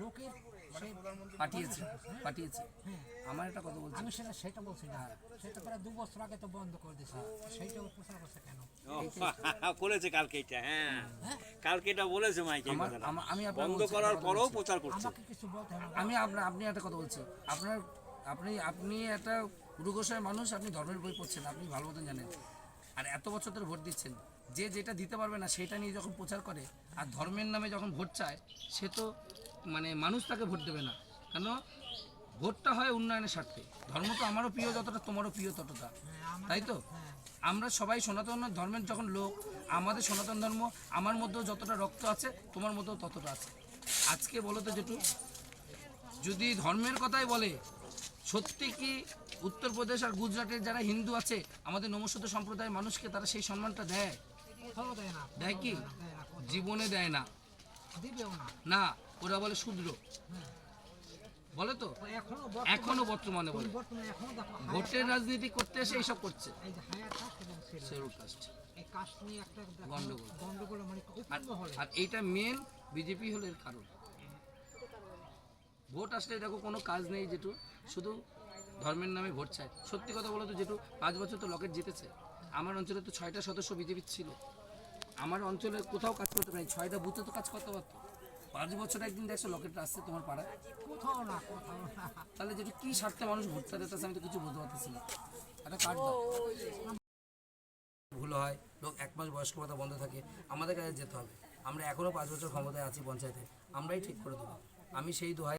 লোকের পাঠিয়েছে পাঠিয়েছে আমার একটা কথা বলছি, আমি সেটা বলছি না, সেটা প্রায় 2 বছর আগে তো বন্ধ করে দিয়েছে, সেইটা প্রচার করছে কেন? বলেছে কালকে এটা, হ্যাঁ কালকে এটা বলেছে মাইকে, আমি বন্ধ করার পরেও প্রচার করছে। আমাকে কিছু বলতে হবে না। আমি আপনি একটা কথা বলছি, আপনি একটা গুরু গোসাই মানুষ, আপনি ধর্মের বই পড়ছেন, আপনি ভালো মতন জানেন। আর এত বছর ধরে ভোট দিচ্ছেন, যে যেটা দিতে পারবে না সেটা নিয়ে যখন প্রচার করে আর ধর্মের নামে যখন ভোট চায়, সে তো মানে মানুষ তাকে ভোট দেবে না। কেন? ভোটটা হয় উন্নয়নের স্বার্থে। ধর্ম তো আমারও প্রিয় যতটা, তোমারও প্রিয় ততটা, তাই তো? আমরা সবাই সনাতন ধর্মের যখন লোক, আমাদের সনাতন ধর্ম আমার মধ্যেও যতটা রক্ত আছে তোমার মধ্যেও ততটা আছে। আজকে বলো তো যেটু, যদি ধর্মের কথাই বলে, সত্যি কি উত্তরপ্রদেশ আর গুজরাটের যারা হিন্দু আছে, আমাদের নমস্যত সম্প্রদায়ের মানুষকে তারা সেই সম্মানটা দেয়? কোথাও দেয় না, দেয় কি? দেয় না, জীবনে দেয় না। দিবেও না। না, ওরা বলে শূদ্র, বলে তো এখনো বর্তমানে বলে। এখনো দেখো ভোটের রাজনীতি করতে এসে এইসব করছে। এই যে হায়ার কাস্ট এবং শিডিউল কাস্ট এই কাস্ট নিয়ে একটা গন্ডগোল। গন্ডগোল মানে উৎপন্ন হলে আর এইটা মেন বিজেপি হলো এর কারণ। ভোট আসলে দেখো কোনো কাজ নেই যেটু, শুধু ধর্মের নামে ভোট চায়। সত্যি কথা বলো তো যেটু, 5 বছর তো লকেট জিতেছে। আমার অঞ্চলে তো 6টা সদস্য বিজেপি ছিল। আমার অঞ্চলে কোথাও কাজ করতে পারি, 6টা বুথে তো কাজ করতে পারতো। 5 বছর একদিন দেখছো লকেটটা আসছে তোমার পাড়ায়? কোথাও না, কোথাও না। তাহলে যেটু কি স্বার্থে মানুষ ভোটটা দিতেছে আমি তো কিছু বলতে পারতেছি না। একটা কার্ড দাও। ভুল হয়, লোক 1 মাস বয়স্ক ভাতা বন্ধ থাকে, আমাদের কাছে যেতে হবে। আমরা এখনও 5 বছর ক্ষমতায় আছি পঞ্চায়েতে, আমরাই ঠিক করে দেবো। আমি সেই দোহাই